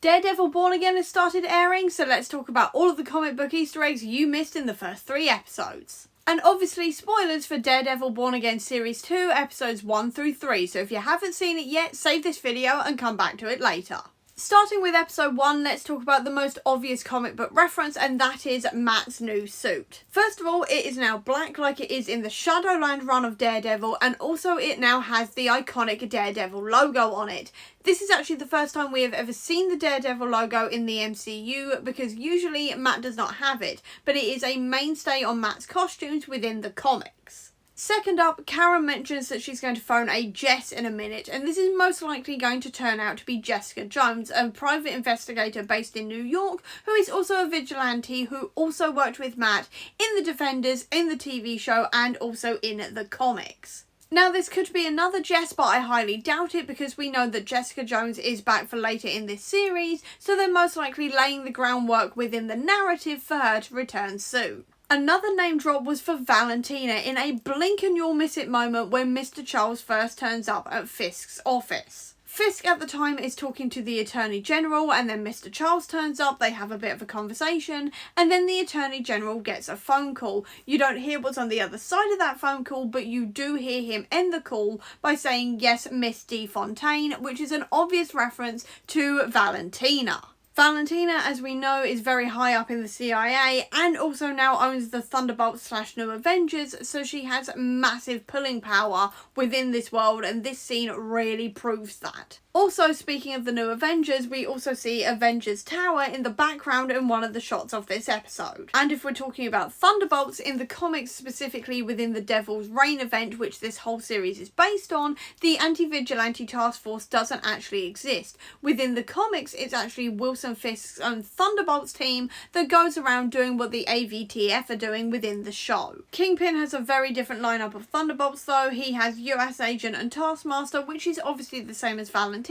Daredevil Born Again has started airing, so let's talk about all of the comic book Easter eggs you missed in the first 3 episodes. And obviously spoilers for Daredevil Born Again Series 2 episodes 1 through 3, so if you haven't seen it yet, save this video and come back to it later. Starting with episode 1, let's talk about the most obvious comic book reference, and that is Matt's new suit. First of all, it is now black like it is in the Shadowland run of Daredevil, and also it now has the iconic Daredevil logo on it. This is actually the first time we have ever seen the Daredevil logo in the MCU, because usually Matt does not have it, but it is a mainstay on Matt's costumes within the comics. Second up, Karen mentions that she's going to phone a Jess in a minute, and this is most likely going to turn out to be Jessica Jones, a private investigator based in New York who is also a vigilante who also worked with Matt in The Defenders, in the TV show, and also in the comics. Now, this could be another Jess, but I highly doubt it because we know that Jessica Jones is back for later in this series, so they're most likely laying the groundwork within the narrative for her to return soon. Another name drop was for Valentina in a blink and you'll miss it moment when Mr. Charles first turns up at Fisk's office. Fisk at the time is talking to the Attorney General, and then Mr. Charles turns up, they have a bit of a conversation, and then the Attorney General gets a phone call. You don't hear what's on the other side of that phone call, but you do hear him end the call by saying, "Yes, Miss D. Fontaine," which is an obvious reference to Valentina. Valentina, as we know, is very high up in the CIA and also now owns the Thunderbolts/New Avengers, so she has massive pulling power within this world, and this scene really proves that. Also, speaking of the New Avengers, we also see Avengers Tower in the background in one of the shots of this episode. And if we're talking about Thunderbolts, in the comics, specifically within the Devil's Reign event, which this whole series is based on, the Anti-Vigilante Task Force doesn't actually exist. Within the comics, it's actually Wilson Fisk's own Thunderbolts team that goes around doing what the AVTF are doing within the show. Kingpin has a very different lineup of Thunderbolts though. He has US Agent and Taskmaster, which is obviously the same as Valentina's,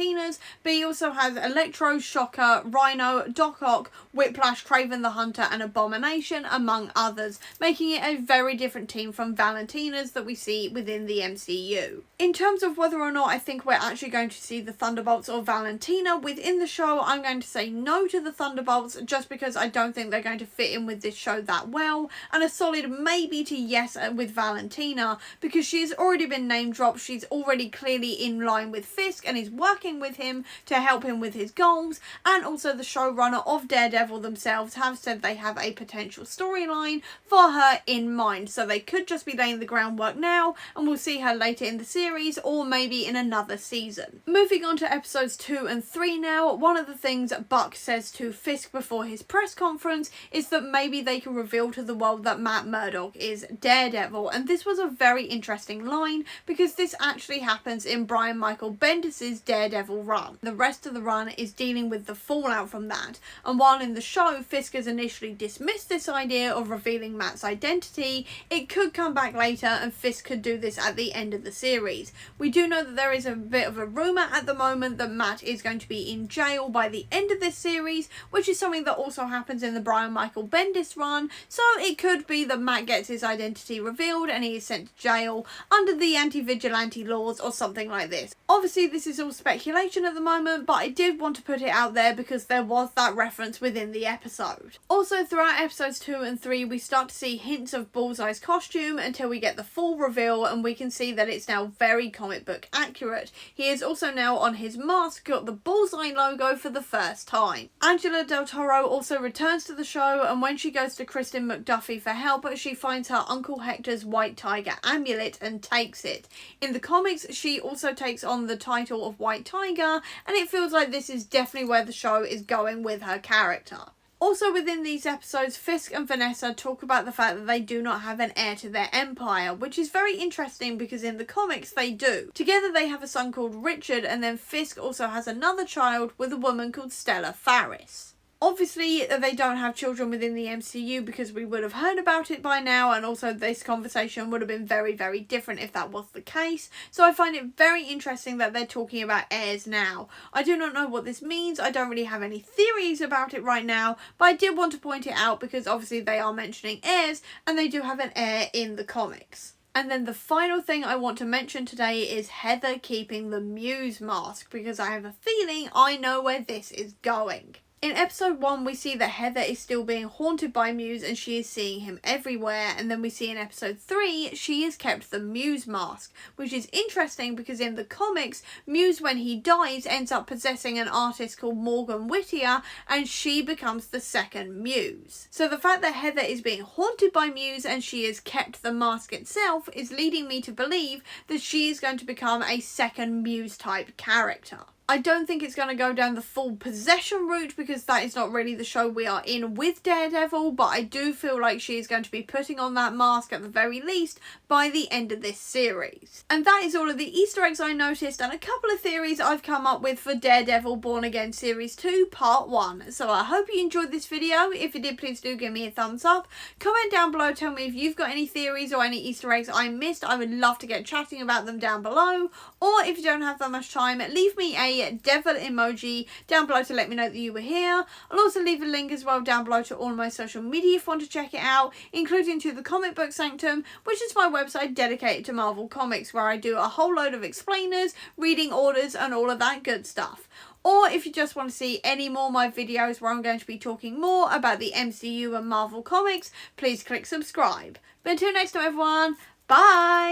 but he also has Electro, Shocker, Rhino, Doc Ock, Whiplash, Kraven the Hunter and Abomination, among others, making it a very different team from Valentina's that we see within the MCU. In terms of whether or not I think we're actually going to see the Thunderbolts or Valentina within the show, I'm going to say no to the Thunderbolts, just because I don't think they're going to fit in with this show that well, and a solid maybe to yes with Valentina, because she's already been name dropped. She's already clearly in line with Fisk and is working with him to help him with his goals, and also the showrunner of Daredevil themselves have said they have a potential storyline for her in mind, so they could just be laying the groundwork now and we'll see her later in the series or maybe in another season. Moving on to episodes 2 and 3 now, one of the things Buck says to Fisk before his press conference is that maybe they can reveal to the world that Matt Murdock is Daredevil, and this was a very interesting line because this actually happens in Brian Michael Bendis's Daredevil run. The rest of the run is dealing with the fallout from that, and while in the show Fisk has initially dismissed this idea of revealing Matt's identity, it could come back later and Fisk could do this at the end of the series. We do know that there is a bit of a rumour at the moment that Matt is going to be in jail by the end of this series, which is something that also happens in the Brian Michael Bendis run, so it could be that Matt gets his identity revealed and he is sent to jail under the anti-vigilante laws or something like this. Obviously this is all speculation at the moment, but I did want to put it out there because there was that reference within the episode. Also, throughout episodes 2 and 3 we start to see hints of Bullseye's costume until we get the full reveal, and we can see that it's now very comic book accurate. He is also now on his mask got the Bullseye logo for the first time. Angela Del Toro also returns to the show, and when she goes to Kristen McDuffie for help, she finds her Uncle Hector's White Tiger amulet and takes it. In the comics she also takes on the title of White Tiger, and it feels like this is definitely where the show is going with her character. Also within these episodes, Fisk and Vanessa talk about the fact that they do not have an heir to their empire, which is very interesting because in the comics they do. Together they have a son called Richard, and then Fisk also has another child with a woman called Stella Faris. Obviously, they don't have children within the MCU because we would have heard about it by now, and also this conversation would have been very, very different if that was the case. So I find it very interesting that they're talking about heirs now. I do not know what this means. I don't really have any theories about it right now, but I did want to point it out because obviously they are mentioning heirs, and they do have an heir in the comics. And then the final thing I want to mention today is Heather keeping the Muse mask, because I have a feeling I know where this is going. In episode 1, we see that Heather is still being haunted by Muse and she is seeing him everywhere. And then we see in episode 3, she has kept the Muse mask, which is interesting because in the comics, Muse, when he dies, ends up possessing an artist called Morgan Whittier, and she becomes the second Muse. So the fact that Heather is being haunted by Muse and she has kept the mask itself is leading me to believe that she is going to become a second Muse type character. I don't think it's going to go down the full possession route because that is not really the show we are in with Daredevil, but I do feel like she is going to be putting on that mask at the very least by the end of this series. And that is all of the Easter eggs I noticed and a couple of theories I've come up with for Daredevil Born Again Series 2 Part 1. So I hope you enjoyed this video. If you did, please do give me a thumbs up. Comment down below, tell me if you've got any theories or any Easter eggs I missed. I would love to get chatting about them down below. Or if you don't have that much time, leave me a devil emoji down below to let me know that you were here. I'll also leave a link as well down below to all my social media if you want to check it out, including to the Comic Book Sanctum, which is my website dedicated to Marvel Comics, where I do a whole load of explainers, reading orders and all of that good stuff. Or if you just want to see any more of my videos where I'm going to be talking more about the MCU and Marvel Comics, please click subscribe. But until next time everyone, bye!